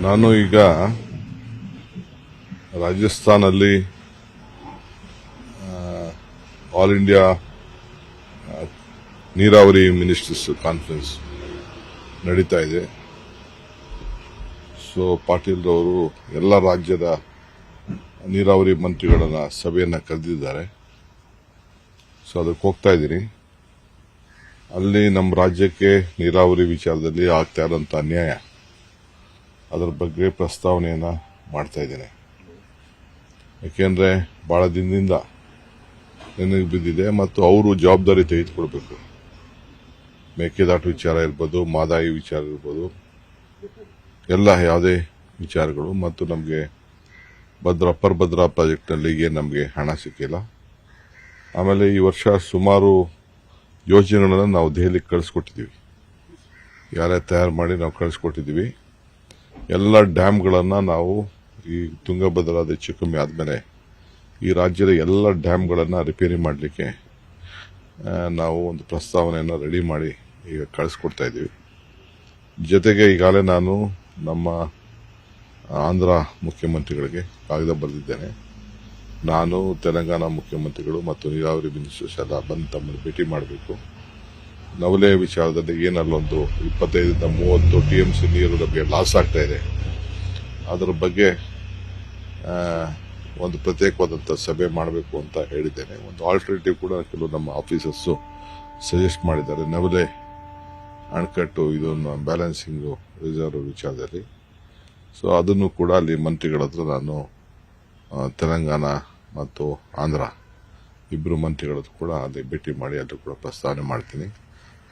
ನಾನು ಈಗ ರಾಜಸ್ಥಾನಲ್ಲಿ all India ನೀರಾವರಿ ಮಿನಿಸ್ಟರ್ಸ್ ಕಾನ್ಫರೆನ್ಸ್ ನಡೀತಾ ಇದೆ. ಸೊ ಪಾಟೀಲ್ ಅವರು ಎಲ್ಲ ರಾಜ್ಯದ ನೀರಾವರಿ ಮಂತ್ರಿಗಳನ್ನ ಸಭೆಯನ್ನ ಕರೆದಿದ್ದಾರೆ. ಸೊ ಅದಕ್ಕೆ ಹೋಗ್ತಾ ಇದ್ದೀನಿ. ಅಲ್ಲಿ ನಮ್ಮ ರಾಜ್ಯಕ್ಕೆ ನೀರಾವರಿ ವಿಚಾರದಲ್ಲಿ ಆಗ್ತಾ ಇರೋಂಥ ಅನ್ಯಾಯ, ಅದರ ಬಗ್ಗೆ ಪ್ರಸ್ತಾವನೆಯನ್ನ ಮಾಡ್ತಾ ಇದ್ದೇನೆ. ಯಾಕೆಂದ್ರೆ ಬಹಳ ದಿನದಿಂದ ನೆನಪು ಬಿದ್ದಿದೆ ಮತ್ತು ಅವರು ಜವಾಬ್ದಾರಿ ತೆಗೆದುಕೊಳ್ಬೇಕು. ಮೇಕೆದಾಟು ವಿಚಾರ ಇರ್ಬೋದು, ಮಾದಾಯಿ ವಿಚಾರ ಇರ್ಬೋದು, ಎಲ್ಲ ಯಾವುದೇ ವಿಚಾರಗಳು ಮತ್ತು ನಮಗೆ ಅಪ್ಪರ್ ಭದ್ರಾ ಪ್ರಾಜೆಕ್ಟ್ನಲ್ಲಿ ಏನು ನಮಗೆ ಹಣ ಸಿಕ್ಕಿಲ್ಲ. ಆಮೇಲೆ ಈ ವರ್ಷ ಸುಮಾರು ಯೋಜನೆಗಳನ್ನು ನಾವು ದೆಹಲಿಗೆ ಕಳಿಸ್ಕೊಟ್ಟಿದ್ದೀವಿ. ಯಾರೇ ತಯಾರು ಮಾಡಿ ನಾವು ಕಳಿಸ್ಕೊಟ್ಟಿದ್ದೀವಿ. ಎಲ್ಲ ಡ್ಯಾಮ್ಗಳನ್ನು ನಾವು ಈ ತುಂಗಭದ್ರಾ ಹೆಚ್ಚು ಕಮ್ಮಿ ಆದಮೇಲೆ ಈ ರಾಜ್ಯದ ಎಲ್ಲ ಡ್ಯಾಮ್ಗಳನ್ನು ರಿಪೇರಿ ಮಾಡಲಿಕ್ಕೆ ನಾವು ಒಂದು ಪ್ರಸ್ತಾವನೆಯನ್ನು ರೆಡಿ ಮಾಡಿ ಈಗ ಕಳಿಸ್ಕೊಡ್ತಾ ಇದ್ದೀವಿ. ಜೊತೆಗೆ ಈಗಾಗಲೇ ನಾನು ನಮ್ಮ ಆಂಧ್ರ ಮುಖ್ಯಮಂತ್ರಿಗಳಿಗೆ ಕಾಗದ ಬರೆದಿದ್ದೇನೆ. ನಾನು ತೆಲಂಗಾಣ ಮುಖ್ಯಮಂತ್ರಿಗಳು ಮತ್ತು ನೀರಾವರಿ ಮಿನಿಸ್ಟರ್ಸ್ ಎಲ್ಲ ಬಂದು ತಮ್ಮನ್ನು ಭೇಟಿ ಮಾಡಬೇಕು. ನವಲೆ ವಿಚಾರದಲ್ಲಿ ಏನಲ್ಲೊಂದು 25ರಿಂದ 30 TMC ನೀರು ನಮಗೆ ಲಾಸ್ ಆಗ್ತಾ ಇದೆ. ಅದರ ಬಗ್ಗೆ ಒಂದು ಪ್ರತ್ಯೇಕವಾದಂಥ ಸಭೆ ಮಾಡಬೇಕು ಅಂತ ಹೇಳಿದ್ದೇನೆ. ಒಂದು ಆಲ್ಟರ್ನೇಟಿವ್ ಕೂಡ ಕೆಲವು ನಮ್ಮ ಆಫೀಸರ್ಸ್ ಸಜೆಸ್ಟ್ ಮಾಡಿದ್ದಾರೆ. ನವಲೆ ಅಣೆಕಟ್ಟು ಇದನ್ನು ಬ್ಯಾಲೆನ್ಸಿಂಗ್ ರಿಸರ್ವ್ ವಿಚಾರದಲ್ಲಿ. ಸೊ ಅದನ್ನು ಕೂಡ ಅಲ್ಲಿ ಮಂತ್ರಿಗಳ ಹತ್ರ ನಾನು ತೆಲಂಗಾಣ ಮತ್ತು ಆಂಧ್ರ ಇಬ್ಬರು ಮಂತ್ರಿಗಳ ಹತ್ರ ಕೂಡ ಅಲ್ಲಿ ಭೇಟಿ ಮಾಡಿ ಅಲ್ಲಿ ಕೂಡ ಪ್ರಸ್ತಾವನೆ ಮಾಡ್ತೀನಿ.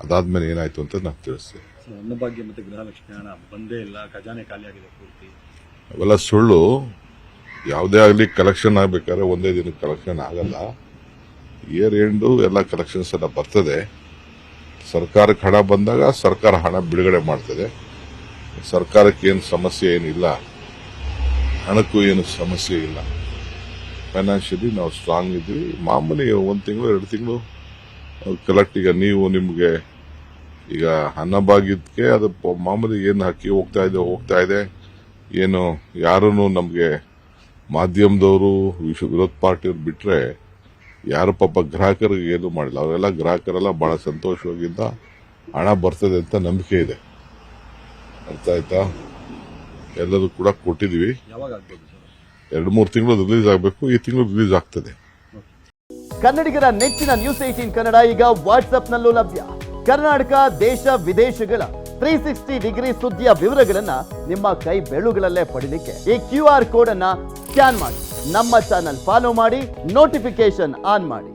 ಅದಾದ್ಮೇಲೆ ಏನಾಯ್ತು ಅಂತ ನಾನು ತಿಳಿಸ್ತೀನಿ. ಅನ್ನಭಾಗ್ಯ ಮತ್ತು ಗೃಹಲಕ್ಷ್ಮಿ ಹಣ ಬಂದೇ ಇಲ್ಲ, ಖಜಾನೆ ಖಾಲಿಯಾಗಿದೆ ಪೂರ್ತಿ. ಅವೆಲ್ಲ ಸುಳ್ಳು. ಯಾವುದೇ ಆಗಲಿ ಕಲೆಕ್ಷನ್ ಆಗಬೇಕಾದ್ರೆ ಒಂದೇ ದಿನಕ್ಕೆ ಕಲೆಕ್ಷನ್ ಆಗಲ್ಲ. ಇಯರ್ ಎಂಡು ಎಲ್ಲ ಕಲೆಕ್ಷನ್ಸ್ ಎಲ್ಲ ಬರ್ತದೆ. ಸರ್ಕಾರಕ್ಕೆ ಹಣ ಬಂದಾಗ ಸರ್ಕಾರ ಹಣ ಬಿಡುಗಡೆ ಮಾಡ್ತದೆ. ಸರ್ಕಾರಕ್ಕೆ ಏನು ಸಮಸ್ಯೆ ಏನಿಲ್ಲ, ಹಣಕ್ಕೂ ಏನು ಸಮಸ್ಯೆ ಇಲ್ಲ. ಫೈನಾನ್ಷಿಯಲಿ ನಾವು ಸ್ಟ್ರಾಂಗ್ ಇದ್ವಿ. ಮಾಮೂಲಿ 1 ತಿಂಗಳು 2 ತಿಂಗಳು ಕಲೆಕ್ಟ್. ಈಗ ನೀವು ನಿಮಗೆ ಈಗ ಅನ್ನಭಾಗ್ಯಕ್ಕೆ ಅದು ಮಾಮೂಲಿ ಏನು ಅಕ್ಕಿ ಹೋಗ್ತಾ ಇದೆ. ಏನು ಯಾರನ್ನು ನಮಗೆ ಮಾಧ್ಯಮದವರು ವಿರೋಧ ಪಾರ್ಟಿಯವ್ರು ಬಿಟ್ರೆ ಯಾರು ಪಾಪ ಗ್ರಾಹಕರಿಗೆ ಏನು ಮಾಡಿಲ್ಲ. ಅವರೆಲ್ಲ ಗ್ರಾಹಕರೆಲ್ಲ ಬಹಳ ಸಂತೋಷವಾಗಿಂದ ಹಣ ಬರ್ತದೆ ಅಂತ ನಂಬಿಕೆ ಇದೆ. ಅರ್ಥ ಆಯ್ತಾ? ಎಲ್ಲರೂ ಕೂಡ ಕೊಟ್ಟಿದ್ವಿ. 2-3 ತಿಂಗಳು ರಿಲೀಸ್ ಆಗಬೇಕು. ಈ ತಿಂಗಳು ರಿಲೀಸ್ ಆಗ್ತದೆ. ಕನ್ನಡಿಗರ ನೆಚ್ಚಿನ ನ್ಯೂಸ್ 18 ಕನ್ನಡ ಈಗ ವಾಟ್ಸ್ಆಪ್ನಲ್ಲೂ ಲಭ್ಯ. ಕರ್ನಾಟಕ, ದೇಶ ವಿದೇಶಗಳ 360 ಡಿಗ್ರಿ ಸುದ್ದಿಯ ವಿವರಗಳನ್ನ ನಿಮ್ಮ ಕೈ ಬೆರಳುಗಳಲ್ಲೇ ಪಡಿಲಿಕ್ಕೆ ಈ QR ಕೋಡ್ ಅನ್ನ ಸ್ಕ್ಯಾನ್ ಮಾಡಿ ನಮ್ಮ ಚಾನಲ್ ಫಾಲೋ ಮಾಡಿ, ನೋಟಿಫಿಕೇಶನ್ ಆನ್ ಮಾಡಿ.